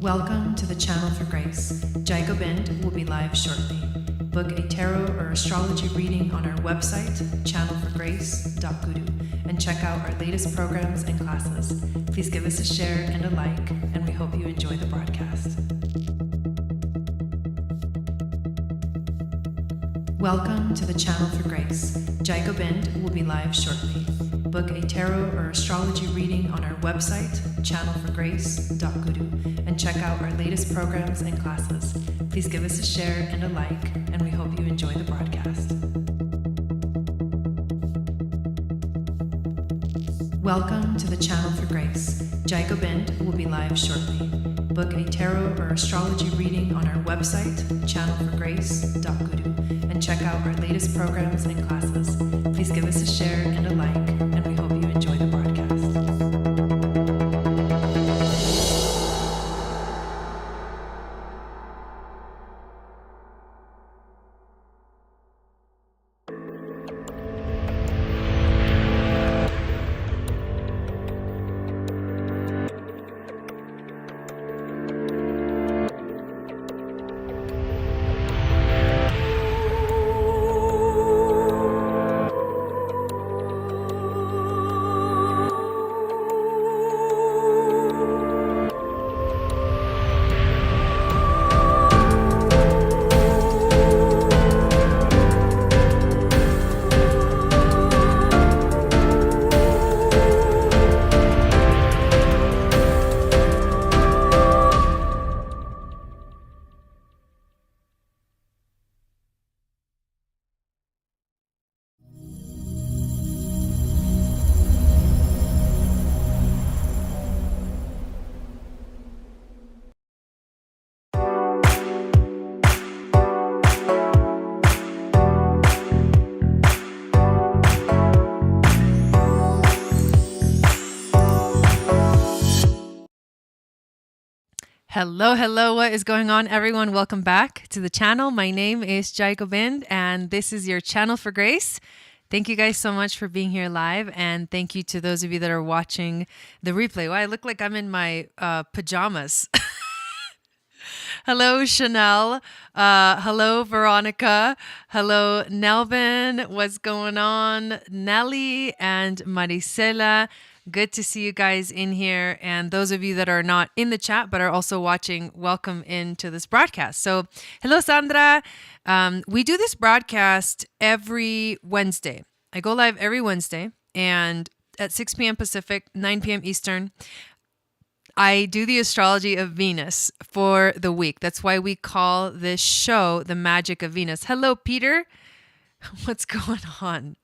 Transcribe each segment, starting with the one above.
Welcome to the Channel for Grace. GEMINI will be live shortly. Book a tarot or astrology reading on our website, channelforgrace.guru, and check out our latest programs and classes. Please give us a share and a like, and we hope you enjoy the broadcast. Welcome to the Channel for Grace. GEMINI will be live shortly. Book a tarot or astrology reading on our website, channelforgrace.guru, and check out our latest programs and classes. Please give us a share and a like, and we hope you enjoy the broadcast. Welcome to the Channel for Grace. GEMINI will be live shortly. Book a tarot or astrology reading on our website, channelforgrace.guru, and check out our latest programs and classes. Please give us a share and a like, and we hope you enjoy the broadcast. Hello, what is going on, everyone? Welcome back to the channel. My name is GEMINI, and this is your Channel for Grace. Thank you guys so much for being here live, and thank you to those of you that are watching the replay. Well, I look like I'm in my pajamas. Hello, Chanel. Hello, Veronica. Hello, Nelvin. What's going on? Nelly and Maricela. Good to see you guys in here. And those of you that are not in the chat but are also watching, welcome into this broadcast. So, hello, Sandra. We do this broadcast every Wednesday. I go live every Wednesday, and at 6 p.m. Pacific, 9 p.m. Eastern, I do the astrology of Venus for the week. That's why we call this show The Magic of Venus. Hello, Peter. What's going on?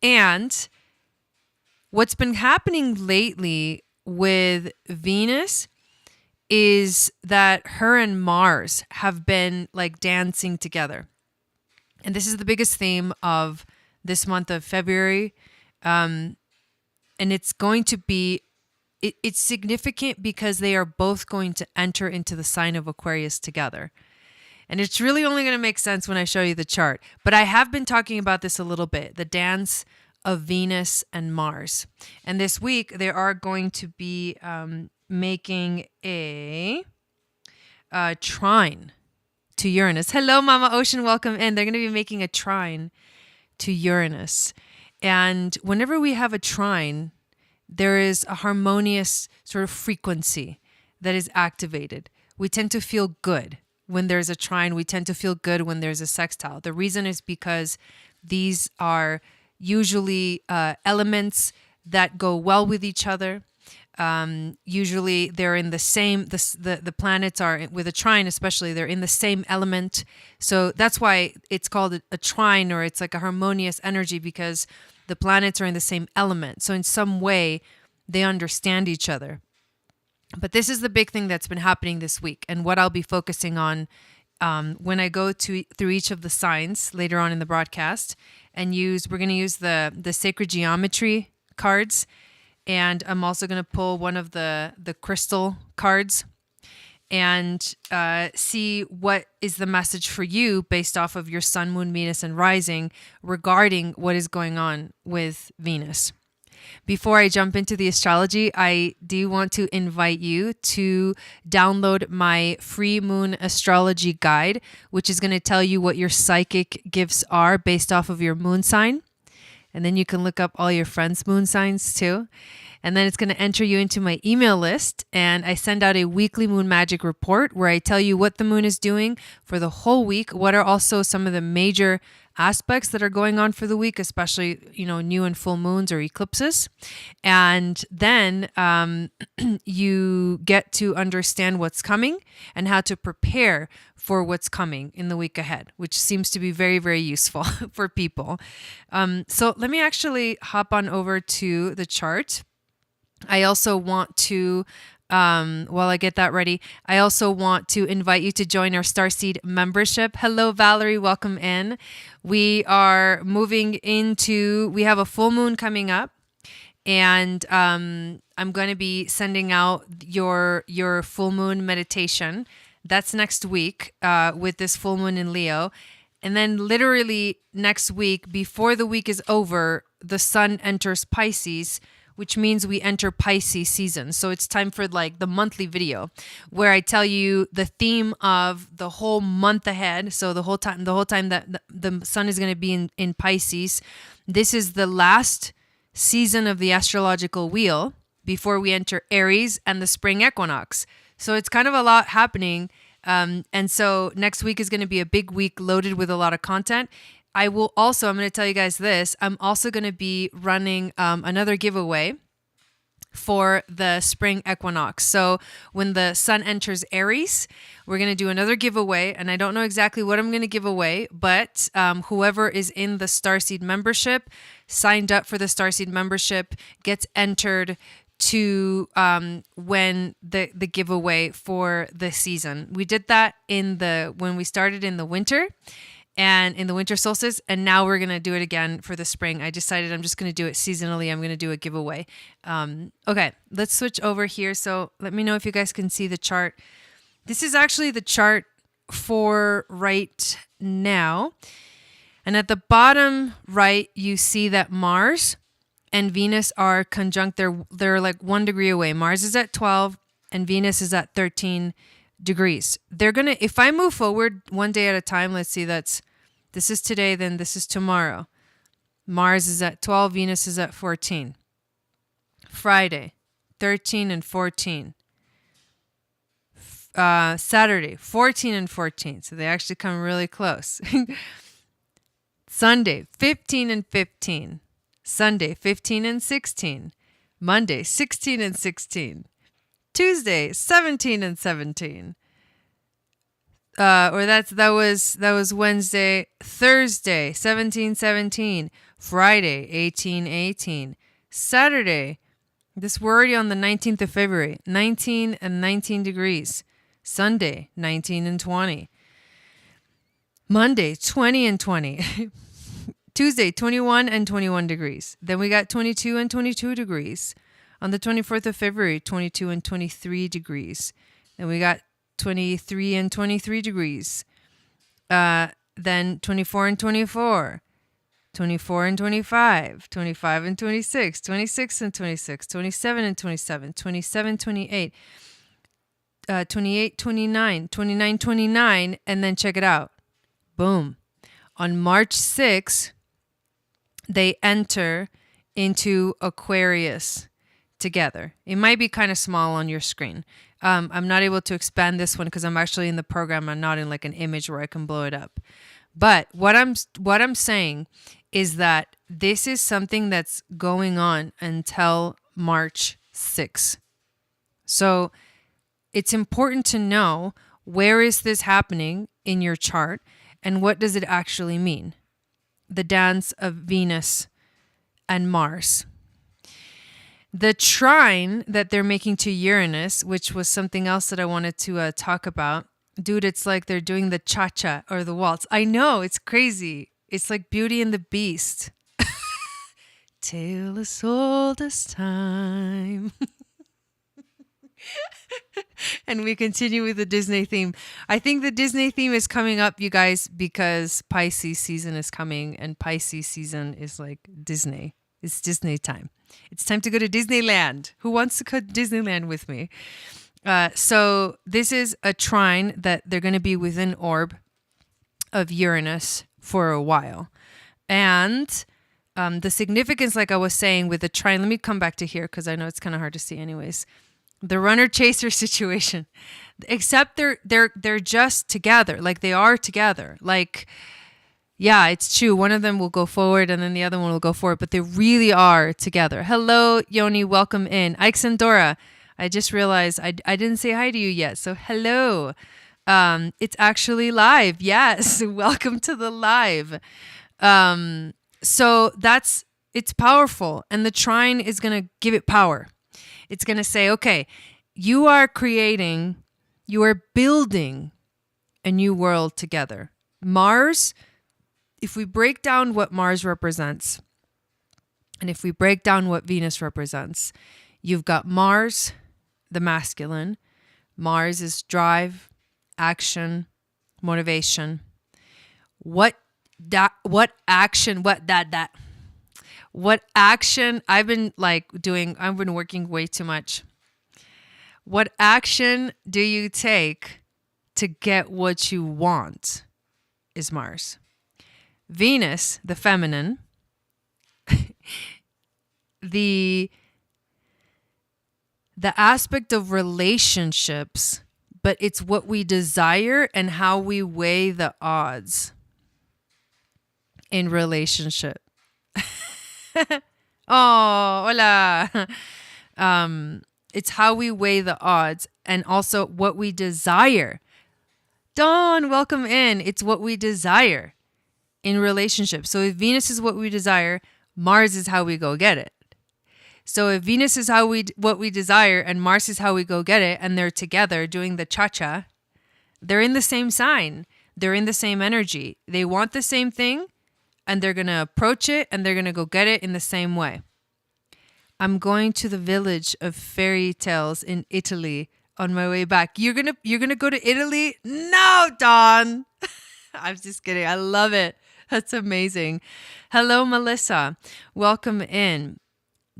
And what's been happening lately with Venus is that her and Mars have been like dancing together. And this is the biggest theme of this month of February. And it's going to be, it's significant because they are both going to enter into the sign of Aquarius together. And it's really only going to make sense when I show you the chart. But I have been talking about this a little bit, the dance of Venus and Mars. And this week, they are going to be making a trine to Uranus. Hello, Mama Ocean. Welcome in. They're going to be making a trine to Uranus. And whenever we have a trine, there is a harmonious sort of frequency that is activated. We tend to feel good when there's a trine. We tend to feel good when there's a sextile. The reason is because these are usually elements that go well with each other. Usually they're in the same, the planets are with a trine, especially they're in the same element. So that's why it's called a trine, or it's like a harmonious energy, because the planets are in the same element. So in some way they understand each other. But this is the big thing that's been happening this week, and what I'll be focusing on when I go through each of the signs later on in the broadcast, and we're going to use the sacred geometry cards, and I'm also going to pull one of the crystal cards and see what is the message for you based off of your sun, moon, Venus, and rising regarding what is going on with Venus. Before I jump into the astrology, I do want to invite you to download my free moon astrology guide, which is going to tell you what your psychic gifts are based off of your moon sign. And then you can look up all your friends' moon signs too. And then it's going to enter you into my email list. And I send out a weekly moon magic report where I tell you what the moon is doing for the whole week. What are also some of the major aspects that are going on for the week, especially, new and full moons or eclipses. And then you get to understand what's coming and how to prepare for what's coming in the week ahead, which seems to be very, very useful for people. So let me actually hop on over to the chart. I also want to, while I get that ready, I also want to invite you to join our Starseed membership. Hello, Valerie. Welcome in. We are moving into, we have a full moon coming up, and I'm going to be sending out your full moon meditation. That's next week with this full moon in Leo. And then literally next week, before the week is over, the sun enters Pisces, which means we enter Pisces season. So it's time for like the monthly video where I tell you the theme of the whole month ahead. So the whole time that the sun is going to be in Pisces. This is the last season of the astrological wheel before we enter Aries and the spring equinox. So it's kind of a lot happening. And so next week is going to be a big week loaded with a lot of content. I'm going to tell you guys this, I'm also going to be running another giveaway for the spring equinox. So when the sun enters Aries, we're going to do another giveaway. And I don't know exactly what I'm going to give away, but whoever is in the Starseed membership, signed up for the Starseed membership, gets entered to when the giveaway for the season. We did that when we started in the winter. And in the winter solstice, and now we're going to do it again for the spring. I decided I'm just going to do it seasonally. I'm going to do a giveaway. Okay, let's switch over here. So let me know if you guys can see the chart. This is actually the chart for right now. And at the bottom right, you see that Mars and Venus are conjunct. They're like 1 degree away. Mars is at 12 and Venus is at 13 degrees. If I move forward one day at a time, let's see, this is today, then this is tomorrow. Mars is at 12, Venus is at 14. Friday, 13 and 14. Saturday, 14 and 14. So they actually come really close. Sunday, 15 and 15. Sunday, 15 and 16. Monday, 16 and 16. Tuesday, 17 and 17. That was Wednesday. Thursday, 17, 17. Friday, 18, 18. Saturday, we're already on the 19th of February, 19 and 19 degrees. Sunday, 19 and 20. Monday, 20 and 20. Tuesday, 21 and 21 degrees. Then we got 22 and 22 degrees. On the 24th of February, 22 and 23 degrees. Then we got 23 and 23 degrees. Then 24 and 24. 24 and 25. 25 and 26. 26 and 26. 27 and 27. 27, 28. 28, 29. 29, 29. And then check it out. Boom. On March 6th, they enter into Aquarius together. It might be kind of small on your screen. I'm not able to expand this one because I'm actually in the program. I'm not in like an image where I can blow it up. But what I'm saying is that this is something that's going on until March 6th. So it's important to know, where is this happening in your chart and what does it actually mean? The dance of Venus and Mars. The trine that they're making to Uranus, which was something else that I wanted to talk about. Dude, it's like they're doing the cha-cha or the waltz. I know, it's crazy. It's like Beauty and the Beast. Till the oldest time. And we continue with the Disney theme. I think the Disney theme is coming up, you guys, because Pisces season is coming, and Pisces season is like Disney. It's Disney time. It's time to go to Disneyland. Who wants to go to Disneyland with me? So this is a trine that they're going to be within orb of Uranus for a while. And the significance, like I was saying with the trine, let me come back to here because I know it's kind of hard to see anyways. The runner-chaser situation, except they're just together, like they are together. Like, yeah, it's true. One of them will go forward and then the other one will go forward, but they really are together. Hello, Yoni, welcome in. Ike and Dora, I just realized I didn't say hi to you yet, so hello. It's actually live. Yes, welcome to the live. So it's powerful, and the trine is going to give it power. It's going to say, okay, you are building a new world together. Mars, if we break down what Mars represents, and if we break down what Venus represents, you've got Mars, the masculine. Mars is drive, action, motivation. What action I've been working way too much. What action do you take to get what you want is Mars. Venus, the feminine, the aspect of relationships, but it's what we desire and how we weigh the odds in relationship. Oh, hola. It's how we weigh the odds and also what we desire. Dawn, welcome in. It's what we desire in relationships. So if Venus is what we desire, Mars is how we go get it. So if Venus is what we desire and Mars is how we go get it, and they're together doing the cha-cha, they're in the same sign. They're in the same energy. They want the same thing, and they're going to approach it, and they're going to go get it in the same way. I'm going to the village of fairy tales in Italy on my way back. You're gonna go to Italy? No, Dawn. I'm just kidding. I love it. That's amazing. Hello, Melissa. Welcome in.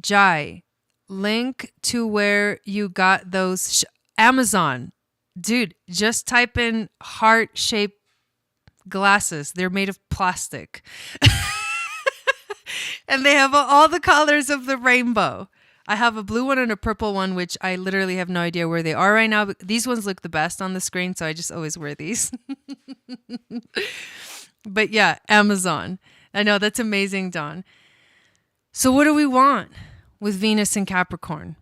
Jai, link to where you got those Amazon. Dude, just type in heart-shaped glasses. They're made of plastic. And they have all the colors of the rainbow. I have a blue one and a purple one, which I literally have no idea where they are right now. But these ones look the best on the screen, so I just always wear these. But yeah, Amazon. I know, that's amazing, Dawn. So what do we want with Venus and Capricorn?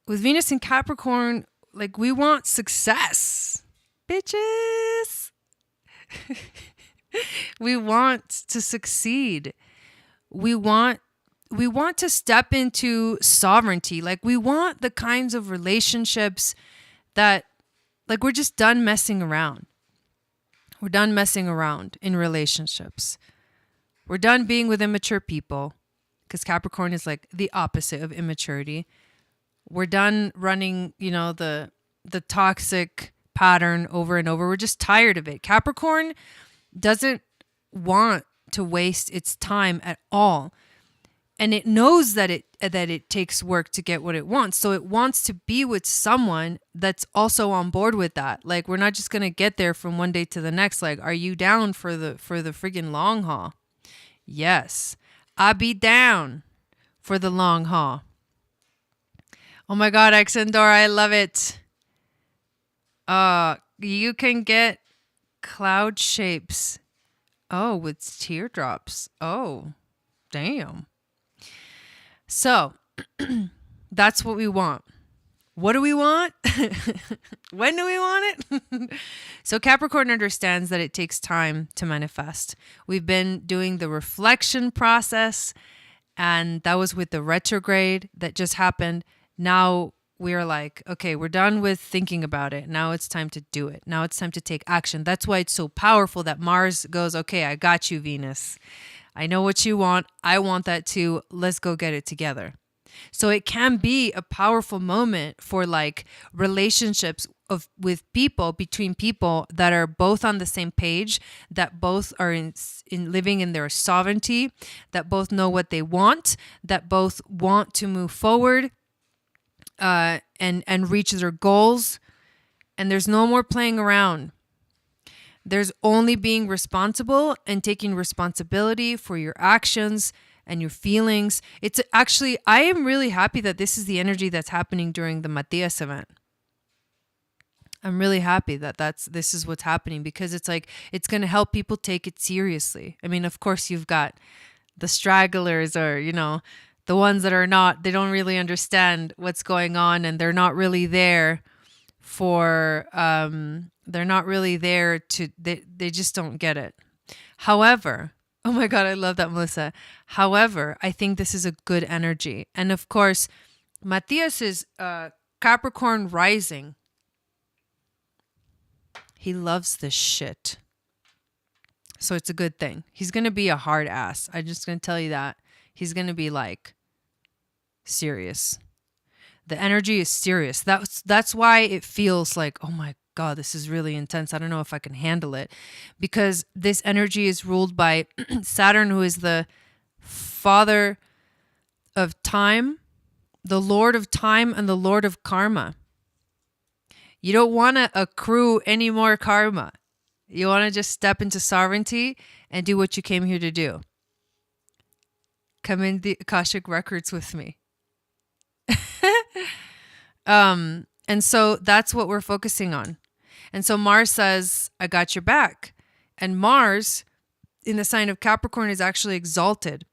With Venus and Capricorn, like, we want success, bitches. We want to succeed. We want to step into sovereignty. Like, we want the kinds of relationships that, like, we're just done messing around. We're done messing around in relationships. We're done being with immature people, because Capricorn is like the opposite of immaturity. We're done running, the toxic pattern over and over. We're just tired of it. Capricorn doesn't want to waste its time at all. And it knows that it takes work to get what it wants. So it wants to be with someone that's also on board with that. Like, we're not just going to get there from one day to the next. Like, are you down for the friggin' long haul? Yes, I be down for the long haul. Oh my God, Exendora, I love it. You can get cloud shapes. Oh, with teardrops. Oh, damn. So that's what we want. What do we want? When do we want it? So Capricorn understands that it takes time to manifest. We've been doing the reflection process, and that was with the retrograde that just happened. Now we're like, okay, we're done with thinking about it. Now it's time to do it. Now it's time to take action. That's why it's so powerful that Mars goes, okay, I got you, Venus. I know what you want. I want that too. Let's go get it together. So it can be a powerful moment for like relationships with people, between people that are both on the same page, that both are in living in their sovereignty, that both know what they want, that both want to move forward and reach their goals. And there's no more playing around. There's only being responsible and taking responsibility for your actions and your feelings. It's actually, I am really happy that this is the energy that's happening during the Matthias event. I'm really happy that this is what's happening, because it's like, it's going to help people take it seriously. I mean, of course, you've got the stragglers, or, you know, the ones that are not, they don't really understand what's going on, and they're not really there for, they're not really there to, they just don't get it. However, oh my God, I love that, Melissa. However, I think this is a good energy. And of course, Matthias is Capricorn rising. He loves this shit. So it's a good thing. He's going to be a hard ass. I'm just going to tell you that. He's going to be like serious. The energy is serious. That's why it feels like, oh my God, this is really intense. I don't know if I can handle it, because this energy is ruled by Saturn, who is the father of time, the Lord of time, and the Lord of karma. You don't want to accrue any more karma. You want to just step into sovereignty and do what you came here to do. Come in the Akashic records with me. And so that's what we're focusing on. And so Mars says, I got your back. And Mars in the sign of Capricorn is actually exalted.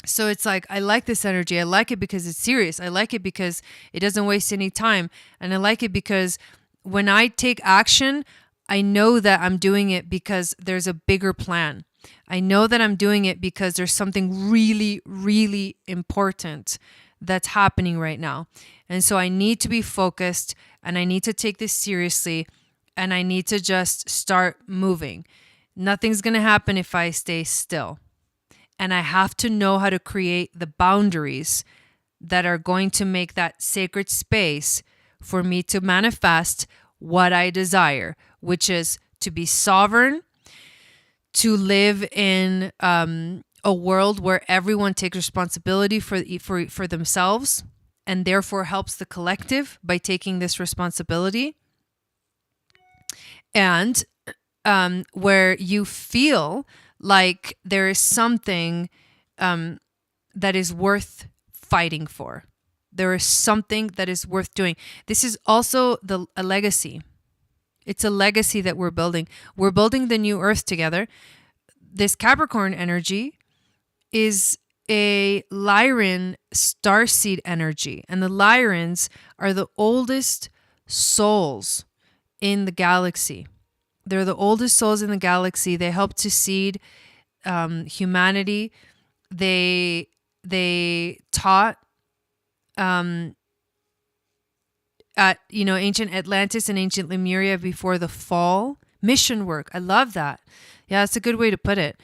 So it's like, I like this energy. I like it because it's serious. I like it because it doesn't waste any time. And I like it because when I take action, I know that I'm doing it because there's a bigger plan. I know that I'm doing it because there's something really, really important that's happening right now. And so I need to be focused, and I need to take this seriously, and I need to just start moving. Nothing's going to happen if I stay still. And I have to know how to create the boundaries that are going to make that sacred space for me to manifest what I desire, which is to be sovereign, to live in a world where everyone takes responsibility for themselves, and therefore helps the collective by taking this responsibility, and where you feel like there is something that is worth fighting for. There is something that is worth doing. This is also a legacy. It's a legacy that we're building. We're building the new earth together. This Capricorn energy is a Lyran starseed energy. And the Lyrans are the oldest souls in the galaxy. They're the oldest souls in the galaxy. They help to seed humanity. They taught at ancient Atlantis and ancient Lemuria before the fall. Mission work. I love that. Yeah, that's a good way to put it.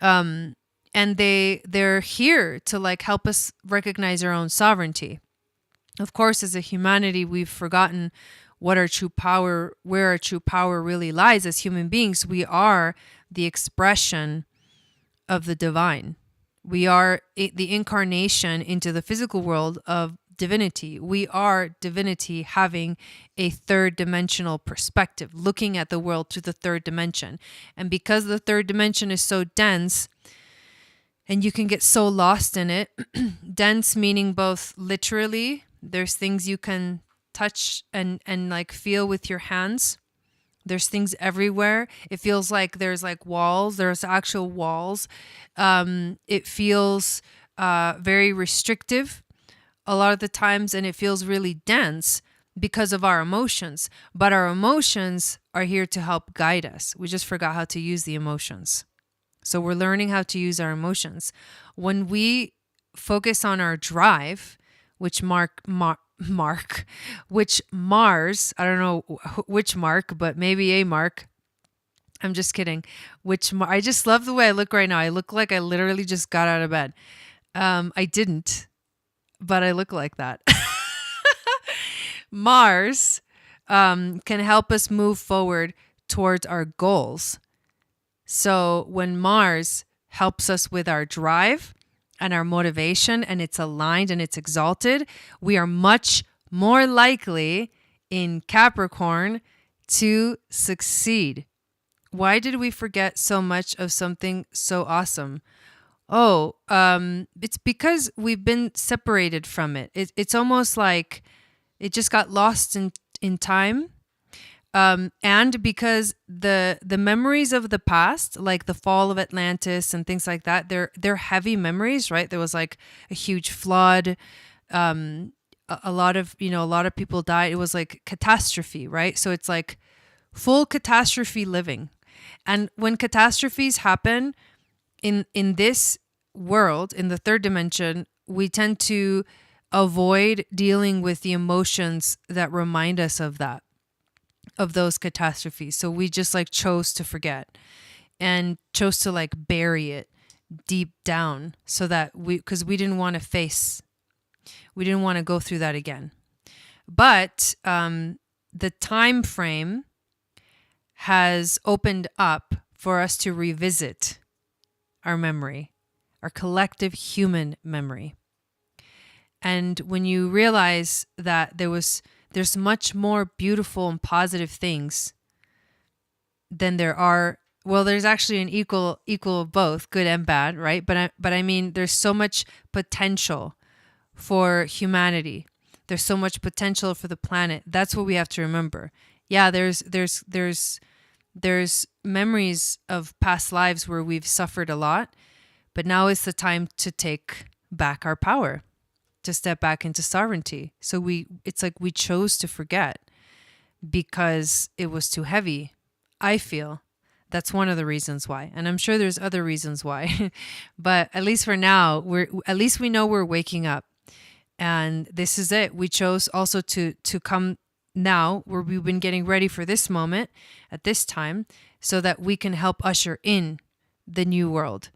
And they're here to like help us recognize our own sovereignty. Of course, as a humanity, we've forgotten what our true power, where our true power really lies. As human beings, we are the expression of the divine. We are the incarnation into the physical world of divinity. We are divinity having a third dimensional perspective, looking at the world through the third dimension. And because the third dimension is so dense, and you can get so lost in it, dense meaning both literally, there's things you can touch and like feel with your hands. There's things everywhere. It feels like there's like walls. There's actual walls. It feels very restrictive a lot of the times, and it feels really dense because of our emotions. But our emotions are here to help guide us. We just forgot how to use the emotions. So we're learning how to use our emotions. When we focus on our drive, which which Mars, I don't know which mark, but maybe a mark. I'm just kidding. I just love the way I look right now. I look like I literally just got out of bed. I didn't, but I look like that. Mars can help us move forward towards our goals. So when Mars helps us with our drive and our motivation, and it's aligned and it's exalted, we are much more likely in Capricorn to succeed. Why did we forget so much of something so awesome? Oh, it's because we've been separated from it. It's almost like it just got lost in time. And because the memories of the past, like the fall of Atlantis and things like that, they're heavy memories, right? There was like a huge flood. A lot of people died. It was like catastrophe, right? So it's like full catastrophe living. And when catastrophes happen in this world, in the third dimension, we tend to avoid dealing with the emotions that remind us of those catastrophes. So we just like chose to forget and chose to like bury it deep down so that because we didn't want to go through that again. But the time frame has opened up for us to revisit our memory, our collective human memory. And when you realize that there's much more beautiful and positive things than there are, well, there's actually an equal of both, good and bad, right? But I mean, there's so much potential for humanity. There's so much potential for the planet. That's what we have to remember. Yeah, there's memories of past lives where we've suffered a lot, but now is the time to take back our power, to step back into sovereignty. So it's like we chose to forget because it was too heavy. I feel that's one of the reasons why. And I'm sure there's other reasons why. But at least for now, we know we're waking up. And this is it. We chose also to come now where we've been getting ready for this moment at this time so that we can help usher in the new world.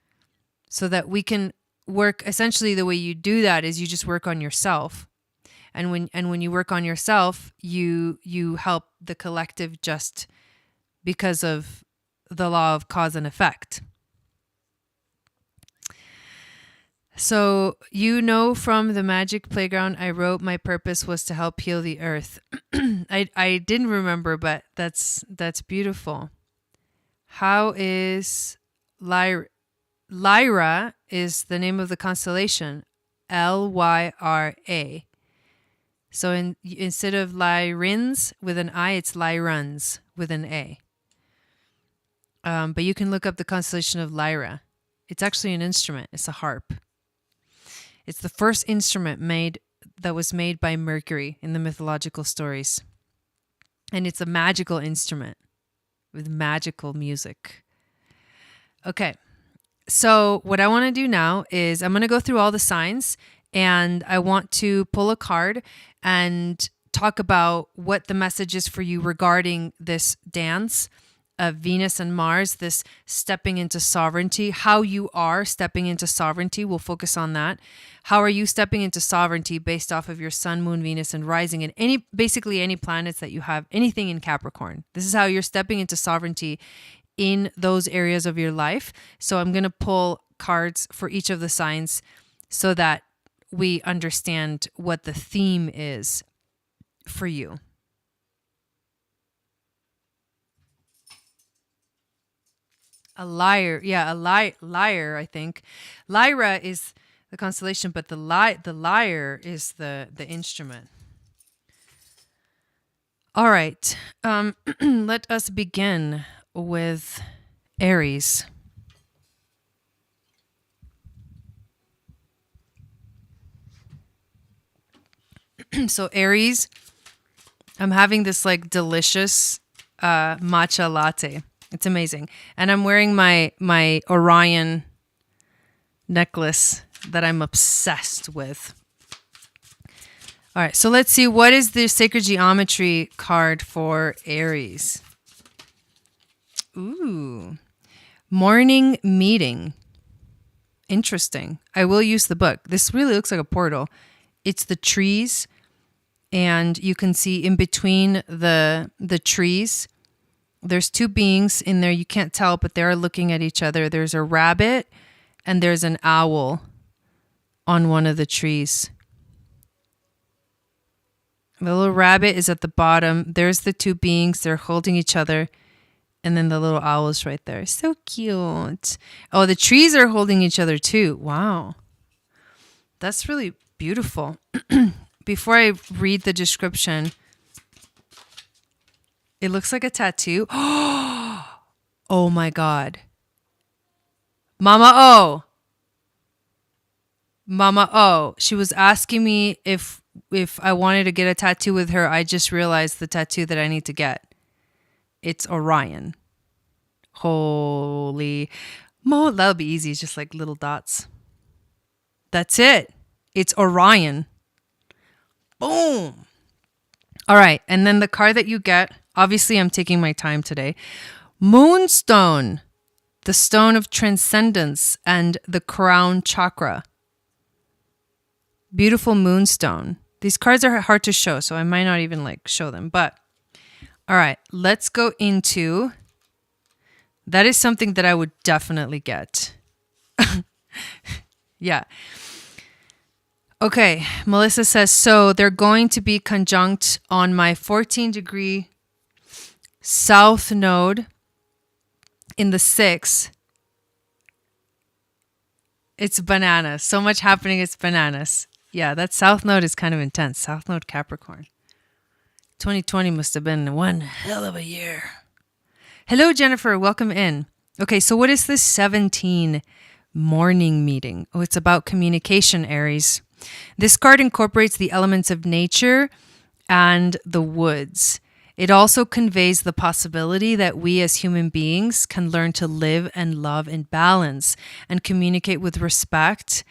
So that we can work, essentially the way you do that is you just work on yourself. And when you work on yourself, you help the collective just because of the law of cause and effect. So, from the Magic Playground, I wrote my purpose was to help heal the earth. I didn't remember, but that's beautiful. How is LYRA? LYRA is the name of the constellation, LYRA. So instead of Lyrins with an I, it's Lyruns with an A. But you can look up the constellation of LYRA. It's actually an instrument. It's a harp. It's the first instrument that was made by Mercury in the mythological stories. And it's a magical instrument with magical music. Okay. So what I want to do now is I'm going to go through all the signs and I want to pull a card and talk about what the message is for you regarding this dance of Venus and Mars, this stepping into sovereignty, how you are stepping into sovereignty. We'll focus on that. How are you stepping into sovereignty based off of your sun, moon, Venus, and rising, and basically any planets that you have, anything in Capricorn. This is how you're stepping into sovereignty in those areas of your life. So I'm going to pull cards for each of the signs so that we understand what the theme is for you. A lyre, lyre, I think. Lyra is the constellation, but the lyre is the instrument. All right, let us begin with Aries. So Aries, I'm having this like delicious matcha latte. It's amazing. And I'm wearing my Orion necklace that I'm obsessed with. All right, so let's see, what is the sacred geometry card for Aries? Ooh, morning meeting. Interesting. I will use the book. This really looks like a portal. It's the trees, and you can see in between the trees, there's two beings in there. You can't tell, but they're looking at each other. There's a rabbit and there's an owl on one of the trees. The little rabbit is at the bottom. There's the two beings. They're holding each other. And then the little owl is right there. So cute. Oh, the trees are holding each other too. Wow. That's really beautiful. Before I read the description, it looks like a tattoo. Oh my God. Mama O. Mama O. She was asking me if I wanted to get a tattoo with her. I just realized the tattoo that I need to get. It's Orion. Holy mo, that'll be easy. It's just like little dots. That's it. It's Orion. Boom. All right. And then the card that you get, obviously I'm taking my time today. Moonstone, the stone of transcendence and the crown chakra. Beautiful moonstone. These cards are hard to show, so I might not even like show them. But all right, let's go into, that is something that I would definitely get. Yeah. Okay, Melissa says, so they're going to be conjunct on my 14-degree south node in the 6th. It's bananas. So much happening, it's bananas. Yeah, that south node is kind of intense. South node Capricorn. 2020 must have been one hell of a year. Hello, Jennifer. Welcome in. Okay, so what is this 17 morning meeting? Oh, it's about communication, Aries. This card incorporates the elements of nature and the woods. It also conveys the possibility that we as human beings can learn to live and love in balance and communicate with respect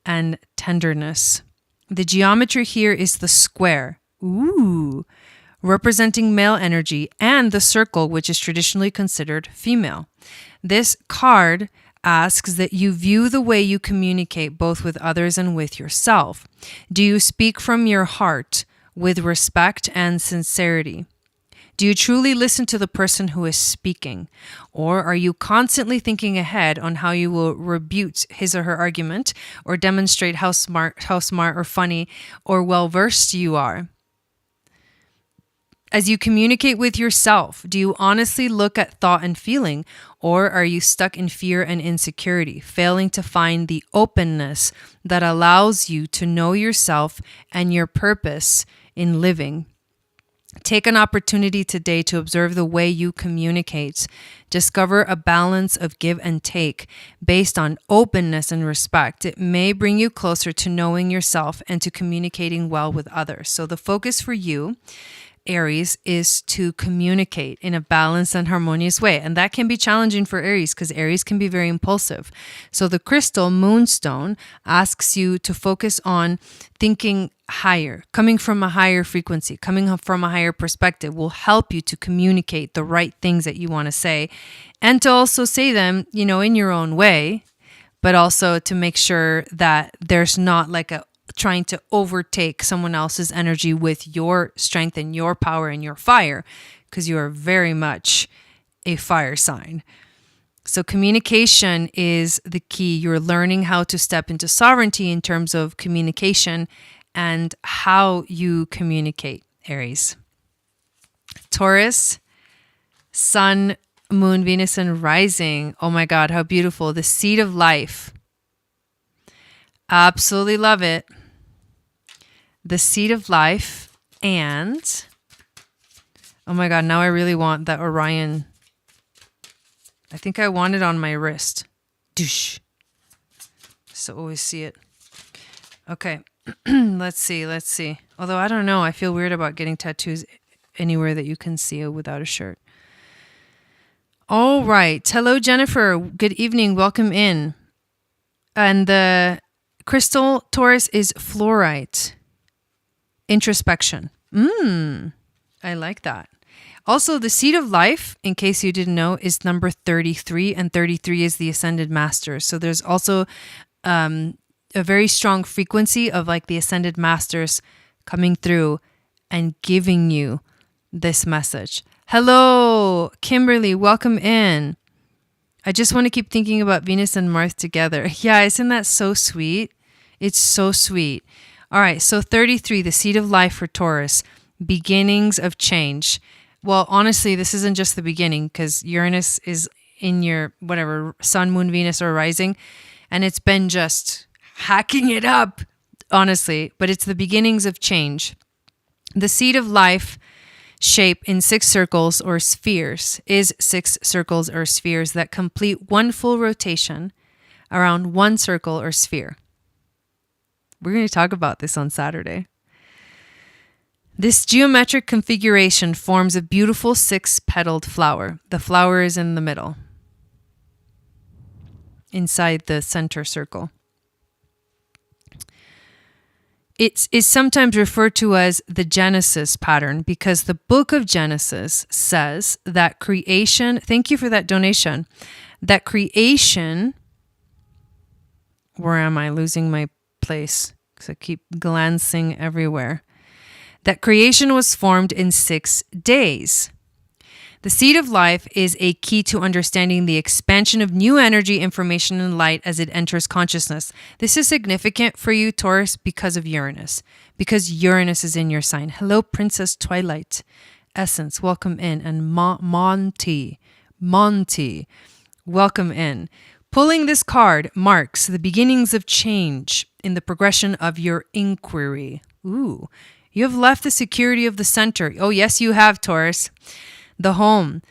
and tenderness. The geometry here is the square. Ooh. Representing male energy, and the circle, which is traditionally considered female. This card asks that you view the way you communicate both with others and with yourself. Do you speak from your heart with respect and sincerity? Do you truly listen to the person who is speaking? Or are you constantly thinking ahead on how you will rebut his or her argument or demonstrate how smart or funny or well-versed you are? As you communicate with yourself, do you honestly look at thought and feeling, or are you stuck in fear and insecurity, failing to find the openness that allows you to know yourself and your purpose in living? Take an opportunity today to observe the way you communicate. Discover a balance of give and take based on openness and respect. It may bring you closer to knowing yourself and to communicating well with others. So the focus for you, Aries, is to communicate in a balanced and harmonious way. And that can be challenging for Aries because Aries can be very impulsive. So the crystal moonstone asks you to focus on thinking higher, coming from a higher frequency, coming from a higher perspective will help you to communicate the right things that you want to say and to also say them, in your own way, but also to make sure that there's not like a trying to overtake someone else's energy with your strength and your power and your fire, because you are very much a fire sign. So communication is the key. You're learning how to step into sovereignty in terms of communication and how you communicate, Aries. Taurus, Sun, Moon, Venus, and Rising. Oh my God, how beautiful. The seed of life. Absolutely love it. The seed of life, and oh my God, now I really want that Orion. I think I want it on my wrist. Doosh. So always see it. Okay, let's see. Although I don't know, I feel weird about getting tattoos anywhere that you can see it without a shirt. All right. Hello, Jennifer. Good evening. Welcome in. And the crystal Taurus is fluorite. Introspection. I like that. Also, the seed of life, in case you didn't know, is number 33, and 33 is the ascended master. So there's also a very strong frequency of like the ascended masters coming through and giving you this message. Hello, Kimberly, welcome in. I just want to keep thinking about Venus and Mars together. Yeah, isn't that so sweet? It's so sweet. All right, so 33, the seed of life for Taurus, beginnings of change. Well, honestly, this isn't just the beginning because Uranus is in your whatever, sun, moon, Venus, or rising, and it's been just hacking it up, honestly, but it's the beginnings of change. The seed of life shape in 6 circles or spheres is 6 circles or spheres that complete one full rotation around one circle or sphere. We're going to talk about this on Saturday. This geometric configuration forms a beautiful 6-petaled flower. The flower is in the middle, inside the center circle. It is sometimes referred to as the Genesis pattern because the book of Genesis says that creation, thank you for that donation, that creation, where am I losing my place? Because I keep glancing everywhere. That creation was formed in 6 days. The seed of life is a key to understanding the expansion of new energy, information, and light as it enters consciousness. This is significant for you, Taurus, because of Uranus. Because Uranus is in your sign. Hello, Princess Twilight. Essence, welcome in. And Monty, welcome in. Pulling this card marks the beginnings of change in the progression of your inquiry. Ooh, you have left the security of the center. Oh, yes, you have, Taurus. The home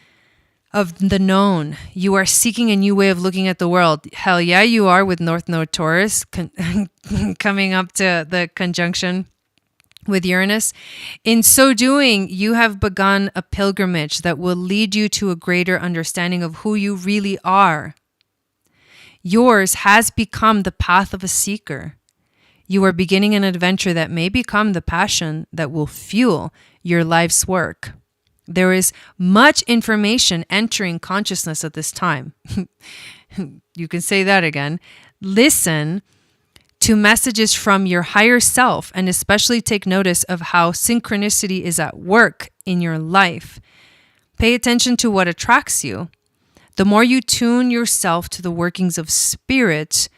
of the known. You are seeking a new way of looking at the world. Hell yeah, you are, with North Node Taurus coming up to the conjunction with Uranus. In so doing, you have begun a pilgrimage that will lead you to a greater understanding of who you really are. Yours has become the path of a seeker. You are beginning an adventure that may become the passion that will fuel your life's work. There is much information entering consciousness at this time. You can say that again. Listen to messages from your higher self and especially take notice of how synchronicity is at work in your life. Pay attention to what attracts you. The more you tune yourself to the workings of spirit,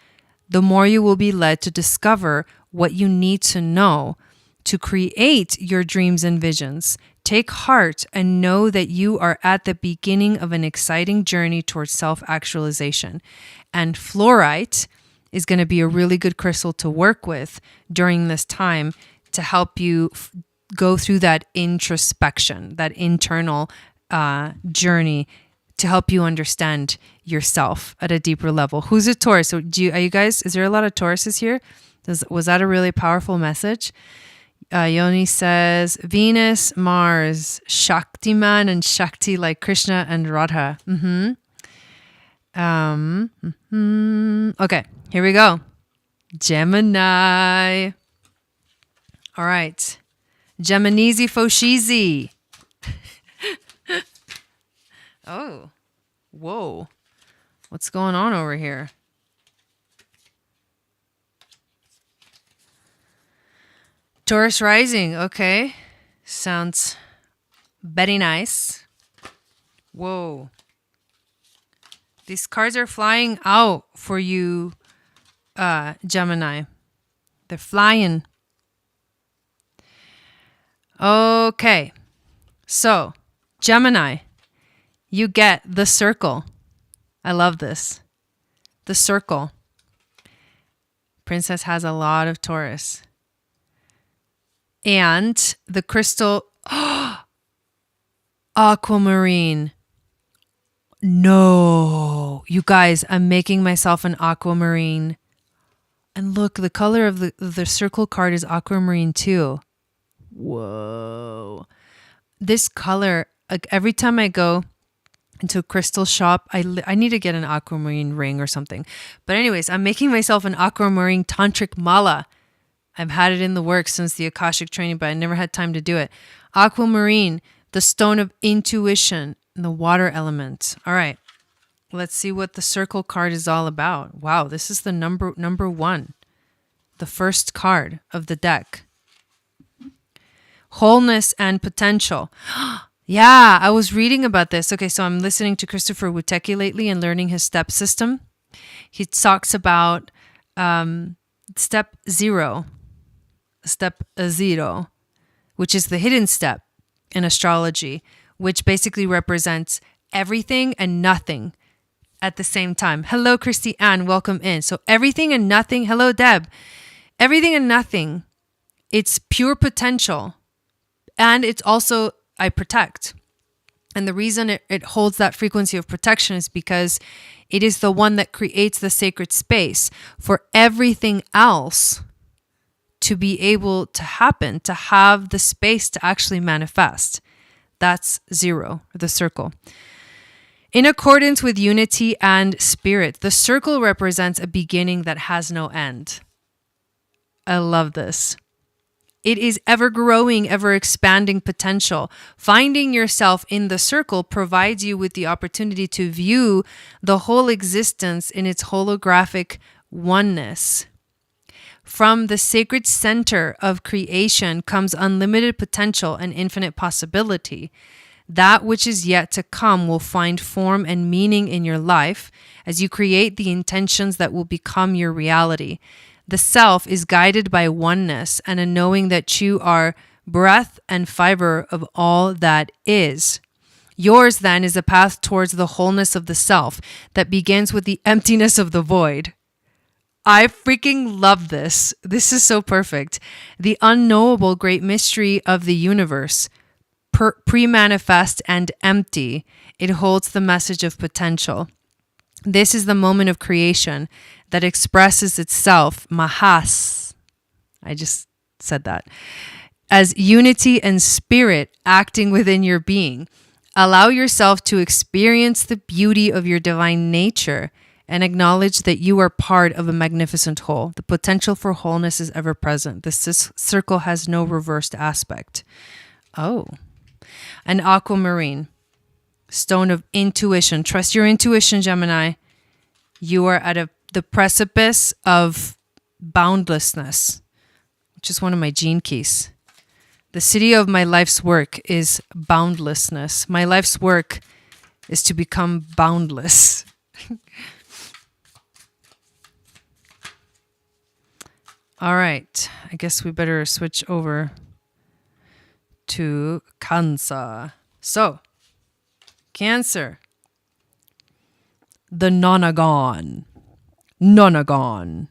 the more you will be led to discover what you need to know to create your dreams and visions. Take heart and know that you are at the beginning of an exciting journey towards self-actualization. And fluorite is going to be a really good crystal to work with during this time to help you go through that introspection, that internal journey, to help you understand yourself at a deeper level. Who's a Taurus? So are you guys, is there a lot of Tauruses here? Was that a really powerful message? Yoni says, Venus, Mars, Shaktiman and Shakti like Krishna and Radha. Okay, here we go. Gemini. All right. Geminizi Foshizi. Oh, whoa. What's going on over here? Taurus rising. Okay. Sounds very nice. Whoa. These cards are flying out for you, Gemini. They're flying. Okay. So, Gemini, you get the circle. I love this. The circle. Princess has a lot of Taurus. And the crystal, aquamarine. No, you guys, I'm making myself an aquamarine. And look, the color of the circle card is aquamarine too. Whoa. This color, like every time I go into a crystal shop, I need to get an aquamarine ring or something. But anyways, I'm making myself an aquamarine tantric mala. I've had it in the works since the Akashic training, but I never had time to do it. Aquamarine, the stone of intuition, and the water element. All right, let's see what the circle card is all about. Wow, this is the number one. the first card of the deck. Wholeness and potential. Yeah, I was reading about this. Okay, so I'm listening to Christopher Witecki lately and learning his step system. He talks about step 0, which is the hidden step in astrology, which basically represents everything and nothing at the same time. Hello, Christy Ann, welcome in. So everything and nothing. Hello, Deb. Everything and nothing. It's pure potential. And it's also, I protect. And the reason it holds that frequency of protection is because it is the one that creates the sacred space for everything else to be able to happen, to have the space to actually manifest. That's 0, the circle. In accordance with unity and spirit, the circle represents a beginning that has no end. I love this. It is ever growing, ever expanding potential. Finding yourself in the circle provides you with the opportunity to view the whole existence in its holographic oneness. From the sacred center of creation comes unlimited potential and infinite possibility. That which is yet to come will find form and meaning in your life as you create the intentions that will become your reality. The self is guided by oneness and a knowing that you are breath and fiber of all that is. Yours then is a path towards the wholeness of the self that begins with the emptiness of the void. I freaking love this. This is so perfect. The unknowable great mystery of the universe, pre-manifest and empty, it holds the message of potential. This is the moment of creation that expresses itself, mahas, I just said that, as unity and spirit acting within your being. Allow yourself to experience the beauty of your divine nature and acknowledge that you are part of a magnificent whole. The potential for wholeness is ever present. This circle has no reversed aspect. Oh, an aquamarine. Stone of intuition. Trust your intuition, Gemini. You are at the precipice of boundlessness, which is one of my gene keys. The city of my life's work is boundlessness. My life's work is to become boundless. All right. I guess we better switch over to Cancer. So, Cancer. The nonagon. Nonagon.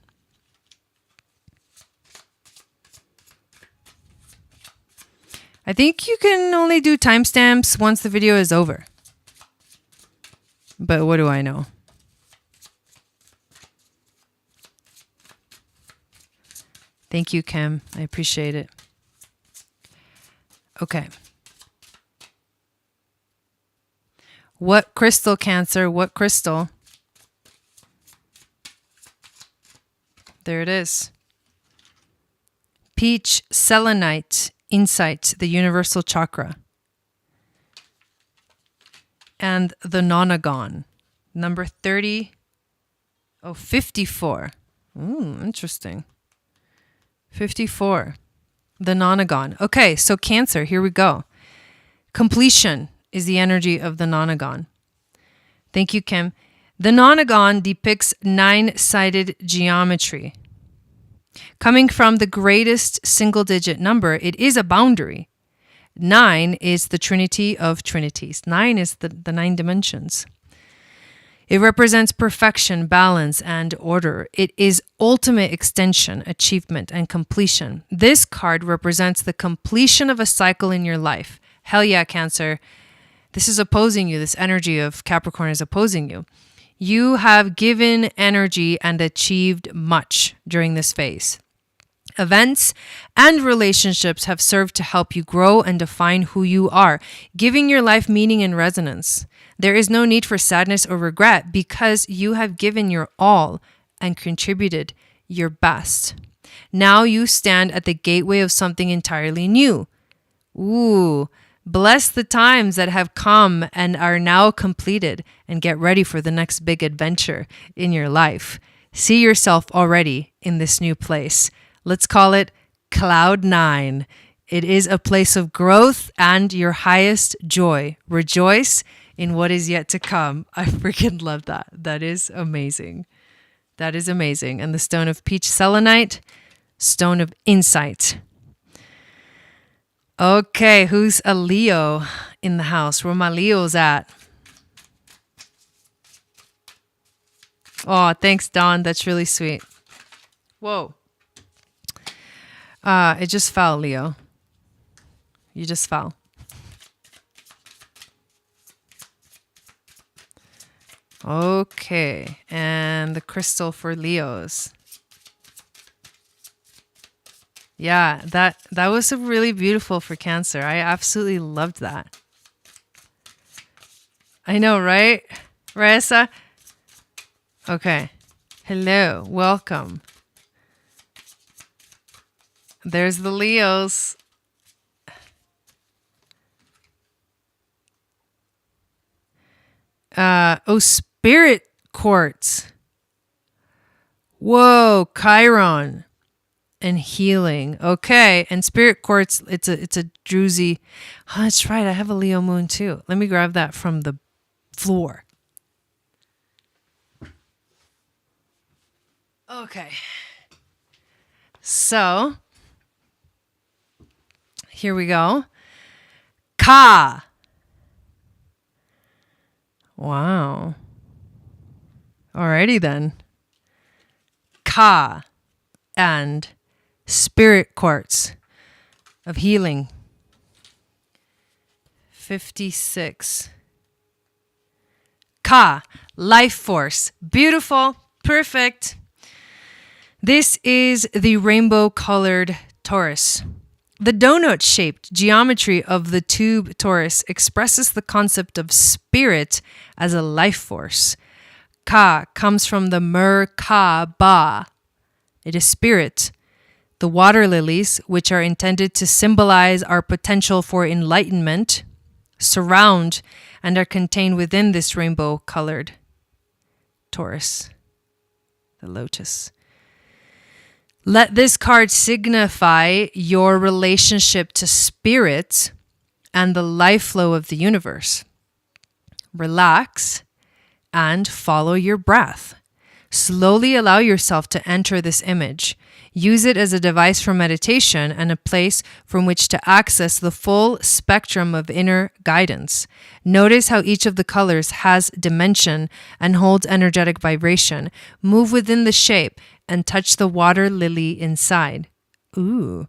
I think you can only do timestamps once the video is over. But what do I know? Thank you, Kim. I appreciate it. Okay. What crystal, Cancer? What crystal? There it is. Peach selenite, insight, the universal chakra. And the nonagon, number 54. Interesting. 54. The nonagon. Okay, so Cancer, here we go. Completion is the energy of the nonagon. Thank you, Kim. The nonagon depicts 9-sided geometry. Coming from the greatest single-digit number, it is a boundary. 9 is the trinity of trinities. 9 is the 9 dimensions. It represents perfection, balance, and order. It is ultimate extension, achievement, and completion. This card represents the completion of a cycle in your life. Hell yeah, Cancer. This is opposing you. This energy of Capricorn is opposing you. You have given energy and achieved much during this phase. Events and relationships have served to help you grow and define who you are, giving your life meaning and resonance. There is no need for sadness or regret because you have given your all and contributed your best. Now you stand at the gateway of something entirely new. Ooh, bless the times that have come and are now completed, and get ready for the next big adventure in your life. See yourself already in this new place. Let's call it Cloud 9. It is a place of growth and your highest joy. Rejoice in what is yet to come. I freaking love that. That is amazing. That is amazing. And the stone of peach selenite, stone of insight. Okay, who's a Leo in the house? Where my Leos at? Oh, thanks, Dawn. That's really sweet. Whoa. It just fell, Leo. You just fell. Okay, and the crystal for Leos. Yeah, that was really beautiful for Cancer. I absolutely loved that. I know, right? Raisa? Okay. Hello, welcome. There's the Leos. Spirit quartz. Whoa, Chiron and healing. Okay, and spirit quartz, it's a druzy. Oh, that's right. I have a Leo moon too. Let me grab that from the floor. Okay. So, here we go. Ka. Wow. Alrighty then. Ka and spirit quartz of healing. 56. Ka, life force. Beautiful. Perfect. This is the rainbow colored Taurus. The donut-shaped geometry of the tube Taurus expresses the concept of spirit as a life force. Ka comes from the Merkaba. It is spirit. The water lilies, which are intended to symbolize our potential for enlightenment, surround and are contained within this rainbow-colored Taurus, the lotus. Let this card signify your relationship to spirit and the life flow of the universe. Relax and follow your breath. Slowly allow yourself to enter this image. Use it as a device for meditation and a place from which to access the full spectrum of inner guidance. Notice how each of the colors has dimension and holds energetic vibration. Move within the shape and touch the water lily inside. Ooh.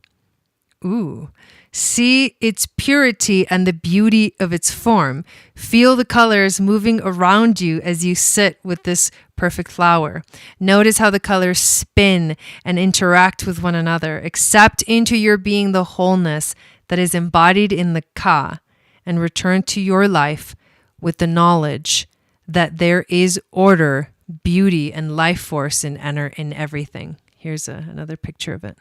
Ooh. See its purity and the beauty of its form. Feel the colors moving around you as you sit with this perfect flower. Notice how the colors spin and interact with one another. Accept into your being the wholeness that is embodied in the Ka and return to your life with the knowledge that there is order, beauty, and life force in everything. Here's another picture of it.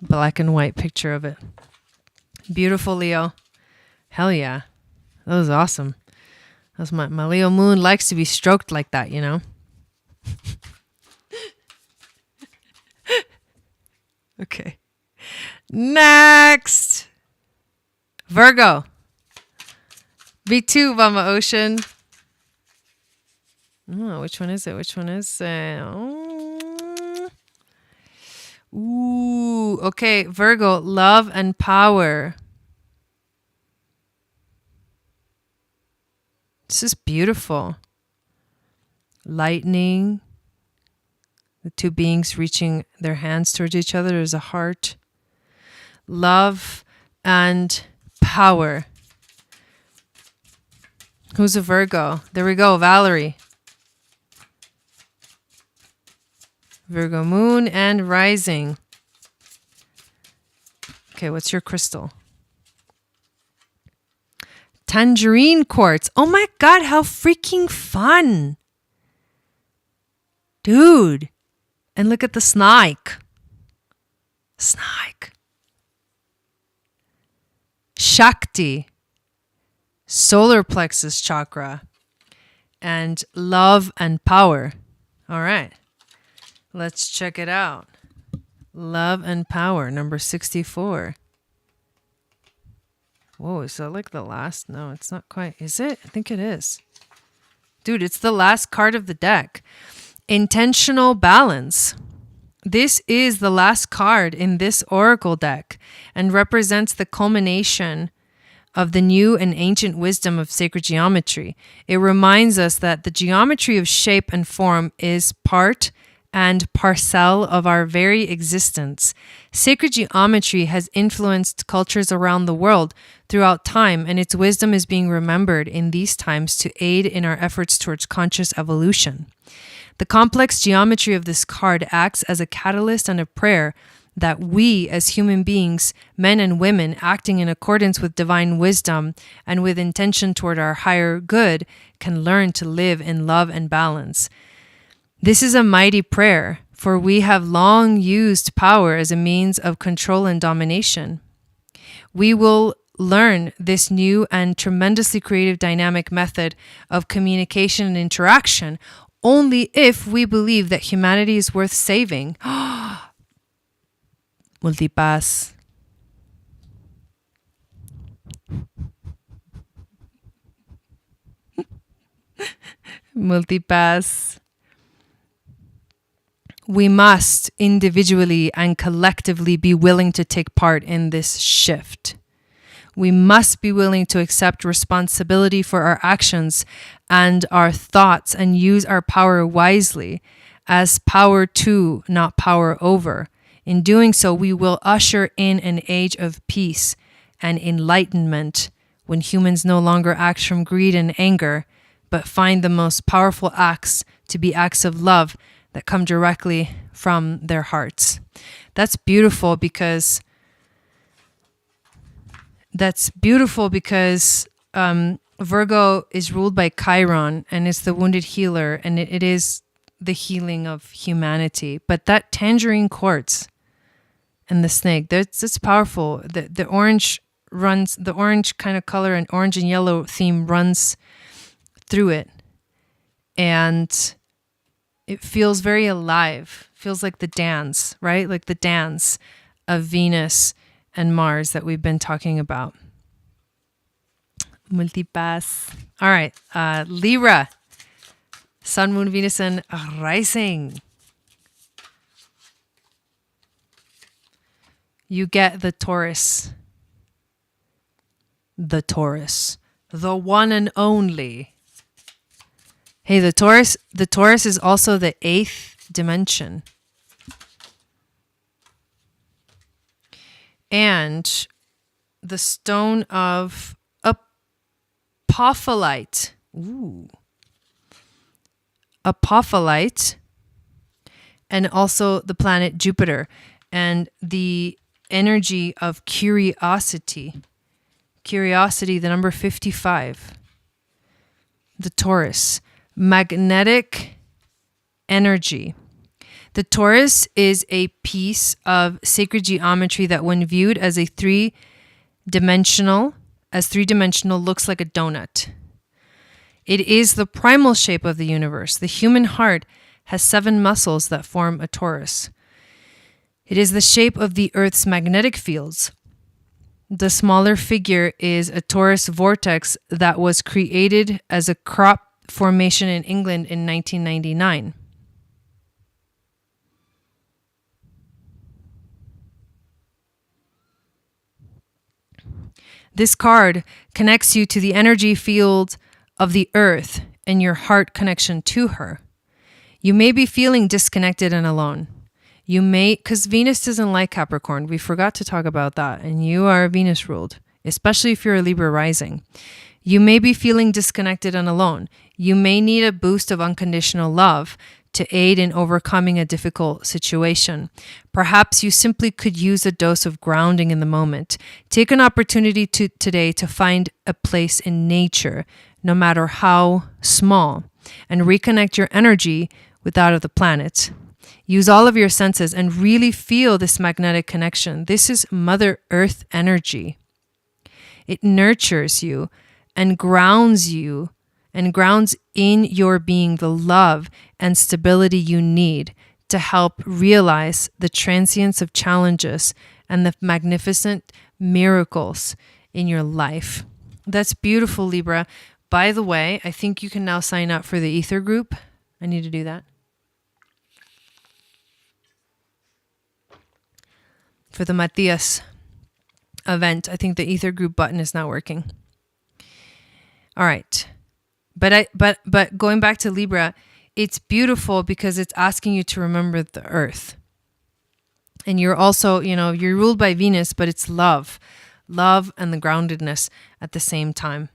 Black and white picture of it. Beautiful, Leo. Hell yeah. That was awesome. That's my Leo moon likes to be stroked like that, you know? Okay. Next. Virgo. V2, Mama Ocean. Oh, which one is it? Which one is it? Ooh, okay. Virgo, love and power. This is beautiful. Lightning. The two beings reaching their hands towards each other as a heart. Love and power. Who's a Virgo? There we go, Valerie. Virgo moon and rising. Okay, what's your crystal? Tangerine quartz. Oh my God, how freaking fun. Dude. And look at the snake. Snake. Shakti. Solar plexus chakra. And love and power. All right. Let's check it out. Love and Power, number 64. Whoa, is that like the last? No, it's not quite. Is it? I think it is. Dude, it's the last card of the deck. Intentional Balance. This is the last card in this oracle deck and represents the culmination of the new and ancient wisdom of sacred geometry. It reminds us that the geometry of shape and form is part and parcel of our very existence. Sacred geometry has influenced cultures around the world throughout time, and its wisdom is being remembered in these times to aid in our efforts towards conscious evolution. The complex geometry of this card acts as a catalyst and a prayer that we as human beings, men and women, acting in accordance with divine wisdom and with intention toward our higher good, can learn to live in love and balance. This is a mighty prayer, for we have long used power as a means of control and domination. We will learn this new and tremendously creative dynamic method of communication and interaction only if we believe that humanity is worth saving. Multipass. Multipass. We must individually and collectively be willing to take part in this shift. We must be willing to accept responsibility for our actions and our thoughts and use our power wisely as power to, not power over. In doing so, we will usher in an age of peace and enlightenment when humans no longer act from greed and anger, but find the most powerful acts to be acts of love that come directly from their hearts. That's beautiful because Virgo is ruled by Chiron, and it's the wounded healer, and it is the healing of humanity. But that tangerine quartz and the snake, that's powerful. The orange kind of color and orange and yellow theme runs through it, and it feels very alive. Feels like the dance, right? Like the dance of Venus and Mars that we've been talking about. Multipass. All right. LYRA. Sun, Moon, Venus, and Rising. You get the Taurus. The Taurus. The one and only. Hey, the Taurus is also the 8th dimension. And the stone of apophyllite. Ooh. Apophyllite. And also the planet Jupiter. And the energy of curiosity. Curiosity, the number 55. The Taurus. Magnetic energy. The Taurus is a piece of sacred geometry that when viewed as three-dimensional, looks like a donut. It is the primal shape of the universe. The human heart has 7 muscles that form a torus. It is the shape of the Earth's magnetic fields. The smaller figure is a torus vortex that was created as a crop formation in England in 1999. This card connects you to the energy field of the Earth and your heart connection to her. You may be feeling disconnected and alone. You may, because Venus doesn't like Capricorn. We forgot to talk about that. And you are Venus ruled, especially if you're a Libra rising. You may be feeling disconnected and alone. You may need a boost of unconditional love to aid in overcoming a difficult situation. Perhaps you simply could use a dose of grounding in the moment. Take an opportunity today to find a place in nature, no matter how small, and reconnect your energy with that of the planet. Use all of your senses and really feel this magnetic connection. This is Mother Earth energy. It nurtures you and grounds you and grounds in your being the love and stability you need to help realize the transience of challenges and the magnificent miracles in your life. That's beautiful, Libra. By the way, I think you can now sign up for the Ether group. I need to do that. For the Matthias event, I think the Ether group button is not working. All right. But going back to Libra, it's beautiful because it's asking you to remember the earth. And you're also, you're ruled by Venus, but it's love and the groundedness at the same time.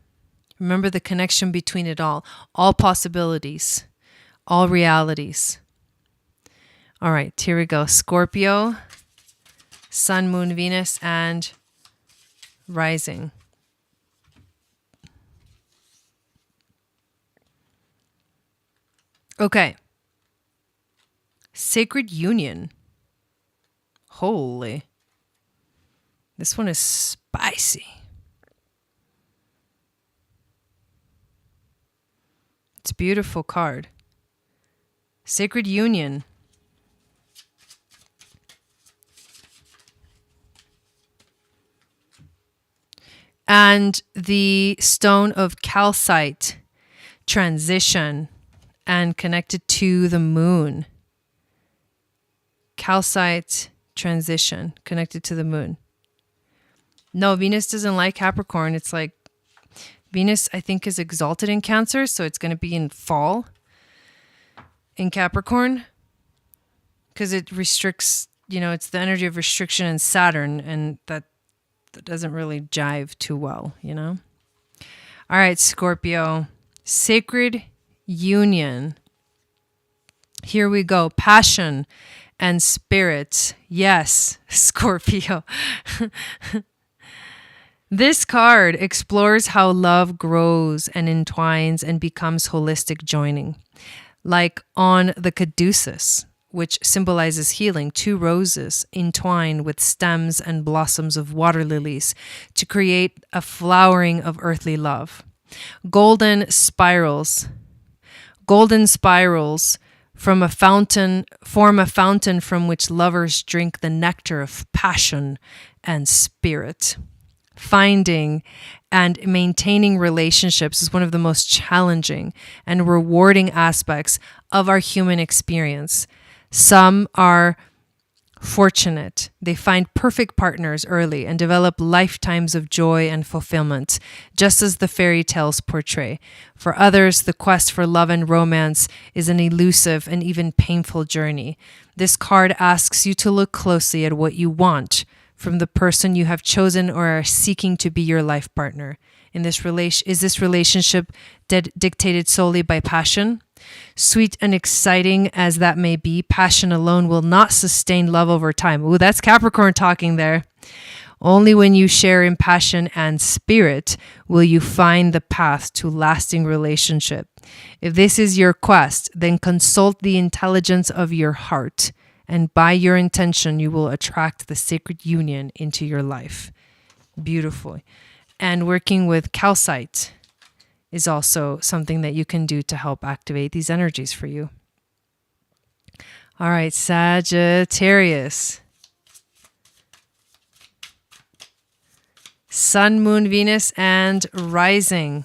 Remember the connection between it all possibilities, all realities. All right, here we go. Scorpio, Sun, Moon, Venus, and rising. Okay. Sacred union. Holy. This one is spicy. It's a beautiful card. Sacred union. And the stone of calcite, transition, and connected to the moon. Calcite, transition, connected to the moon. No, Venus doesn't like Capricorn. It's like Venus, I think, is exalted in Cancer, so it's going to be in fall in Capricorn because it restricts, it's the energy of restriction in Saturn, and that doesn't really jive too well, All right, Scorpio, sacred union. Here we go. Passion and spirit. Yes, Scorpio. This card explores how love grows and entwines and becomes holistic joining. Like on the caduceus, which symbolizes healing, 2 roses entwine with stems and blossoms of water lilies to create a flowering of earthly love. Golden spirals from a fountain form a fountain from which lovers drink the nectar of passion and spirit. Finding and maintaining relationships is one of the most challenging and rewarding aspects of our human experience. Some are fortunate. They find perfect partners early and develop lifetimes of joy and fulfillment, just as the fairy tales portray. For others, the quest for love and romance is an elusive and even painful journey. This card asks you to look closely at what you want from the person you have chosen or are seeking to be your life partner. Is this relationship dictated solely by passion? Sweet and exciting as that may be, passion alone will not sustain love over time. Ooh, that's Capricorn talking there. Only when you share in passion and spirit will you find the path to lasting relationship. If this is your quest, then consult the intelligence of your heart, and by your intention, you will attract the sacred union into your life. Beautiful. And working with calcite is also something that you can do to help activate these energies for you. All right, Sagittarius. Sun, Moon, Venus, and rising.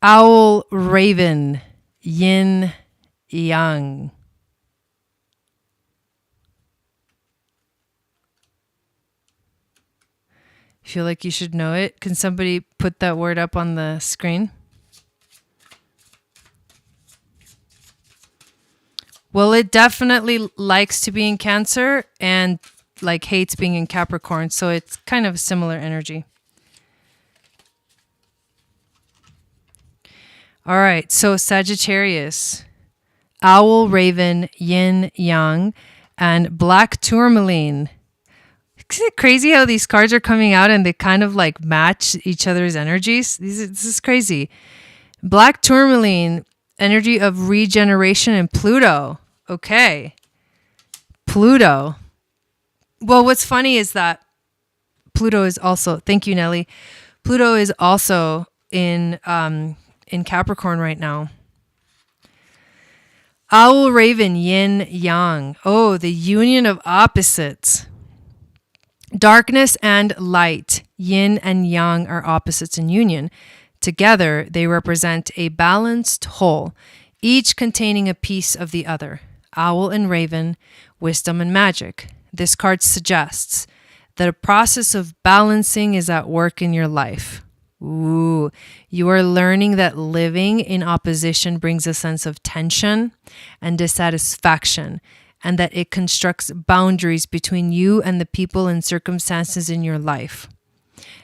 Owl, raven, yin, yang. Feel like you should know it? Can somebody put that word up on the screen? Well, it definitely likes to be in Cancer and like hates being in Capricorn, so it's kind of a similar energy. All right, so Sagittarius, owl, raven, yin, yang, and black tourmaline, Isn't it crazy how these cards are coming out and they kind of like match each other's energies? This is crazy. Black tourmaline, energy of regeneration, and Pluto. Okay. Pluto. Well, what's funny is that Pluto is also, thank you, Nelly. Pluto is also in Capricorn right now. Owl, raven, yin, yang. Oh, the union of opposites. Darkness and light. Yin and yang are opposites in union. Together, they represent a balanced whole, each containing a piece of the other. Owl and raven, wisdom and magic. This card suggests that a process of balancing is at work in your life. Ooh, you are learning that living in opposition brings a sense of tension and dissatisfaction, and that it constructs boundaries between you and the people and circumstances in your life.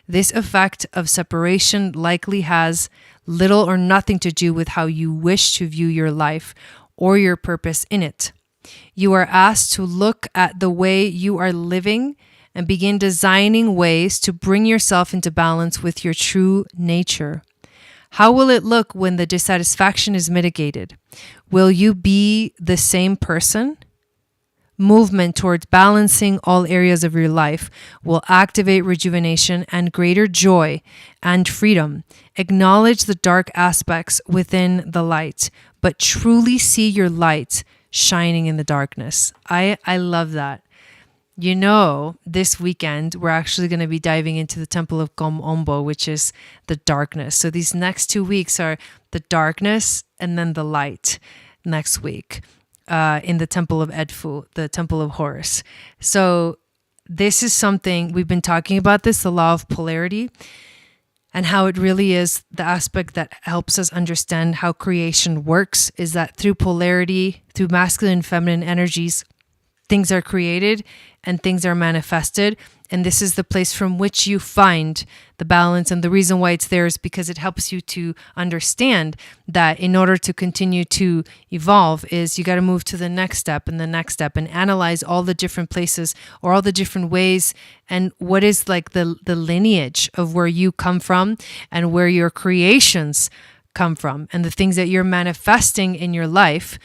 This effect of separation likely has little or nothing to do with how you wish to view your life or your purpose in it. You are asked to look at the way you are living and begin designing ways to bring yourself into balance with your true nature. How will it look when the dissatisfaction is mitigated? Will you be the same person? Movement towards balancing all areas of your life will activate rejuvenation and greater joy and freedom. Acknowledge the dark aspects within the light, but truly see your light shining in the darkness. I love that. You know, this weekend, we're actually going to be diving into the temple of Gomombo, which is the darkness. So these next 2 weeks are the darkness and then the light next week in the temple of Edfu, the temple of Horus. So this is something, we've been talking about this, the law of polarity, and how it really is the aspect that helps us understand how creation works, is that through polarity, through masculine and feminine energies, things are created and things are manifested. And this is the place from which you find the balance. And the reason why it's there is because it helps you to understand that in order to continue to evolve is you got to move to the next step and the next step and analyze all the different places or all the different ways and what is like the lineage of where you come from and where your creations come from and the things that you're manifesting in your life,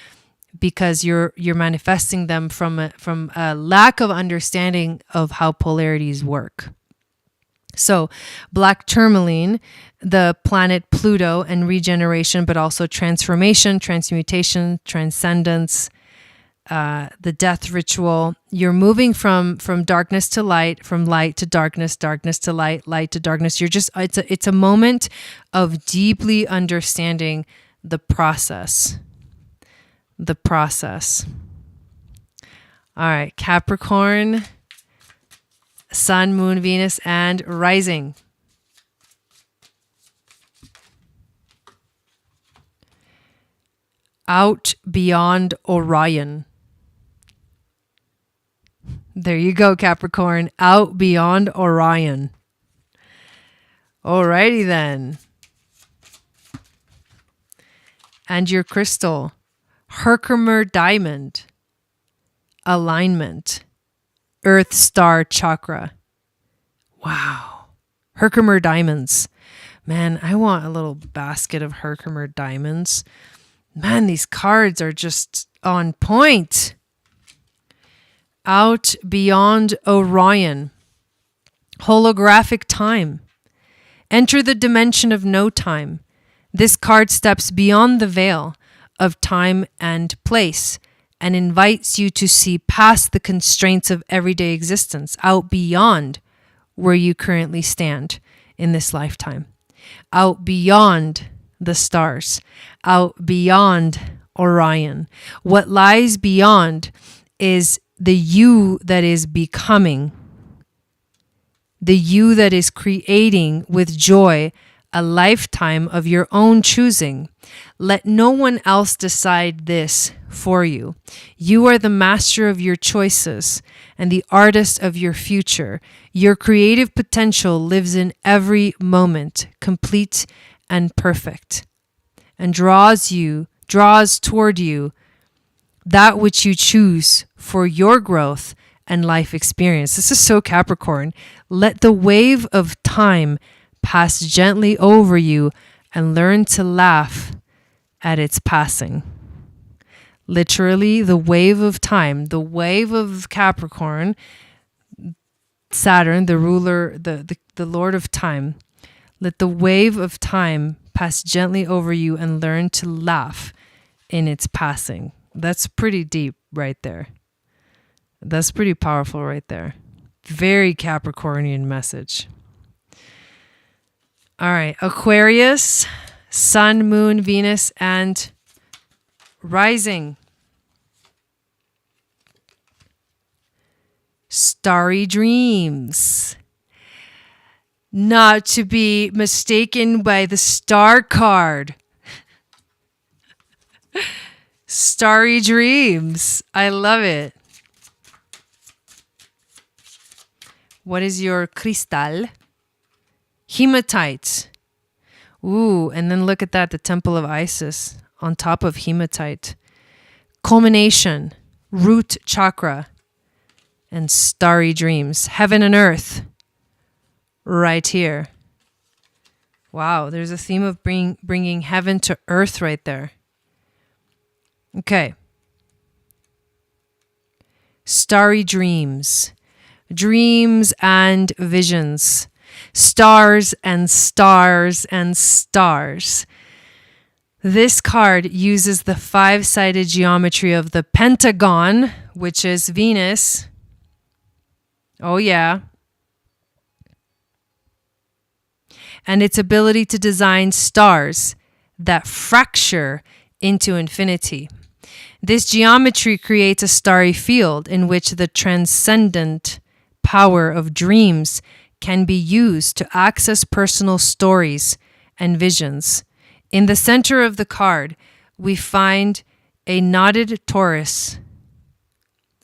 because you're manifesting them from a lack of understanding of how polarities work. So black tourmaline, the planet Pluto, and regeneration, but also transformation, transmutation, transcendence, the death ritual. You're moving from darkness to light, from light to darkness, darkness to light, light to darkness. It's a moment of deeply understanding the process. All right, Capricorn, Sun, Moon, Venus, and rising. Out beyond Orion. There you go, Capricorn. Out beyond Orion. Alrighty then. And your crystal. Herkimer diamond, alignment, Earth star chakra. Wow. Herkimer diamonds. Man, I want a little basket of Herkimer diamonds. Man, these cards are just on point. Out beyond Orion, holographic time. Enter the dimension of no time. This card steps beyond the veil of time and place and invites you to see past the constraints of everyday existence, out beyond where you currently stand in this lifetime, out beyond the stars, out beyond Orion. What lies beyond is the you that is becoming, the you that is creating with joy a lifetime of your own choosing. Let no one else decide this for you. You are the master of your choices and the artist of your future. Your creative potential lives in every moment, complete and perfect, and draws toward you that which you choose for your growth and life experience. This is so Capricorn. Let the wave of time pass gently over you and learn to laugh at its passing. Literally, the wave of time, the wave of Capricorn, Saturn, the ruler, the lord of time. Let the wave of time pass gently over you and learn to laugh in its passing. That's pretty deep right there. That's pretty powerful right there. Very Capricornian message. All right, Aquarius, Sun, Moon, Venus, and rising. Starry dreams. Not to be mistaken by the star card. Starry dreams. I love it. What is your crystal? Hematite. Ooh, and then look at that, the Temple of Isis on top of hematite. Culmination, root chakra, and starry dreams. Heaven and earth, right here. Wow, there's a theme of bringing heaven to earth right there. Okay. Starry dreams. Dreams and visions. Stars and stars and stars. This card uses the five-sided geometry of the pentagon, which is Venus. Oh yeah. And its ability to design stars that fracture into infinity. This geometry creates a starry field in which the transcendent power of dreams can be used to access personal stories and visions. In the center of the card, we find a knotted torus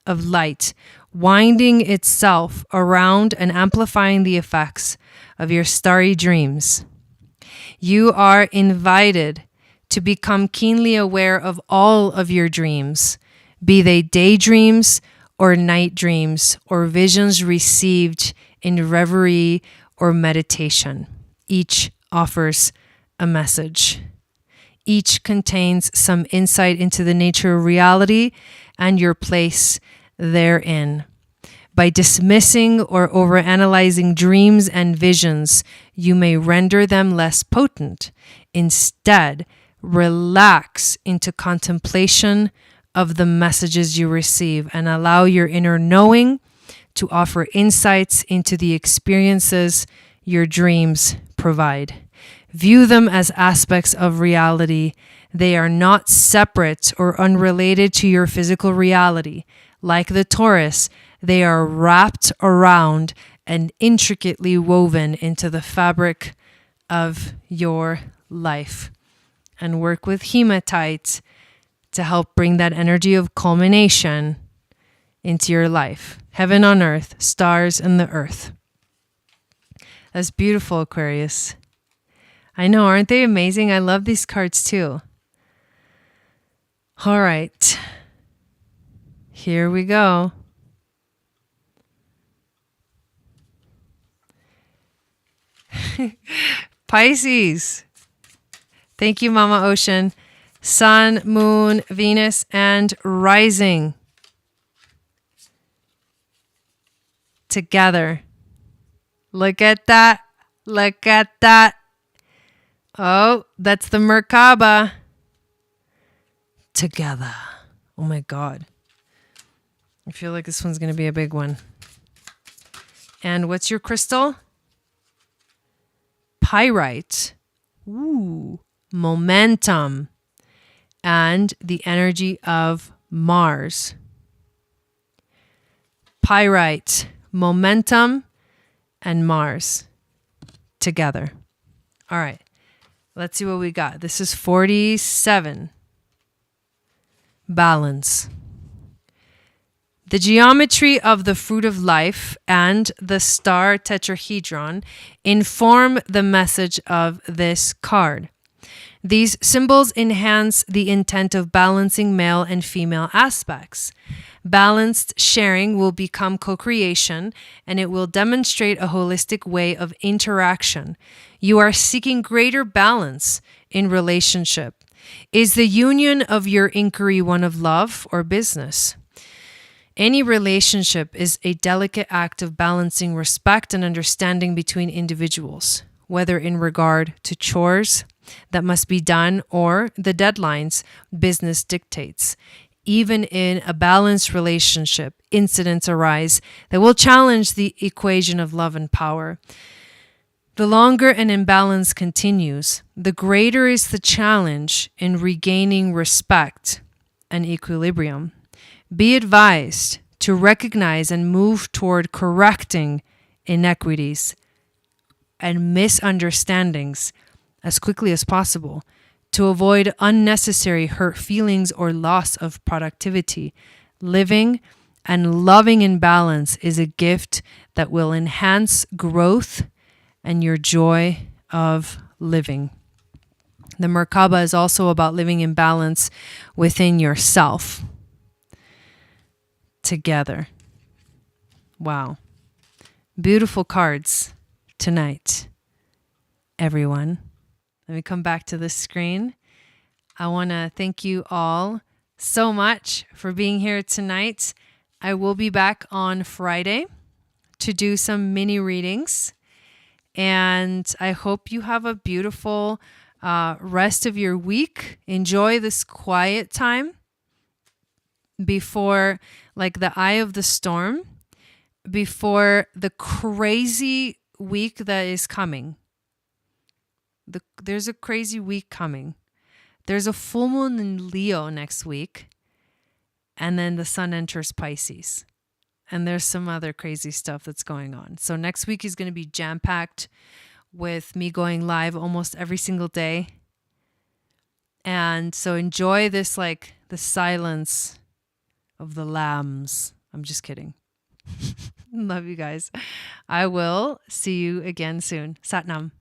of light winding itself around and amplifying the effects of your starry dreams. You are invited to become keenly aware of all of your dreams, be they daydreams or night dreams or visions received in reverie or meditation. Each offers a message. Each contains some insight into the nature of reality and your place therein. By dismissing or overanalyzing dreams and visions, you may render them less potent. Instead, relax into contemplation of the messages you receive and allow your inner knowing to offer insights into the experiences your dreams provide. View them as aspects of reality. They are not separate or unrelated to your physical reality. Like the torus, they are wrapped around and intricately woven into the fabric of your life. And work with hematite to help bring that energy of culmination into your life. Heaven on earth, stars and the earth. That's beautiful, Aquarius. I know, aren't they amazing? I love these cards too. All right. Here we go. Pisces. Thank you, Mama Ocean. Sun, Moon, Venus, and rising. Together. Look at that. Look at that. Oh, that's the Merkaba. Together. Oh my God. I feel like this one's going to be a big one. And what's your crystal? Pyrite. Ooh. Momentum. And the energy of Mars. Pyrite, momentum, and Mars together. All right, let's see what we got. This is 47. Balance. The geometry of the fruit of life and the star tetrahedron inform the message of this card. These symbols enhance the intent of balancing male and female aspects. Balanced sharing will become co-creation, and it will demonstrate a holistic way of interaction. You are seeking greater balance in relationship. Is the union of your inquiry one of love or business? Any relationship is a delicate act of balancing respect and understanding between individuals, whether in regard to chores that must be done or the deadlines business dictates. Even in a balanced relationship, incidents arise that will challenge the equation of love and power. The longer an imbalance continues, the greater is the challenge in regaining respect and equilibrium. Be advised to recognize and move toward correcting inequities and misunderstandings as quickly as possible to avoid unnecessary hurt feelings or loss of productivity. Living and loving in balance is a gift that will enhance growth and your joy of living. The Merkaba is also about living in balance within yourself. Together. Wow. Beautiful cards tonight, everyone. Let me come back to the screen. I want to thank you all so much for being here tonight. I will be back on Friday to do some mini readings. And I hope you have a beautiful rest of your week. Enjoy this quiet time before, like, the eye of the storm, before the crazy week that is coming. There's a crazy week coming. There's a full moon in Leo next week, and then the sun enters Pisces. And there's some other crazy stuff that's going on. So next week is going to be jam-packed with me going live almost every single day. And so enjoy this, like, the silence of the lambs. I'm just kidding. Love you guys. I will see you again soon. Satnam.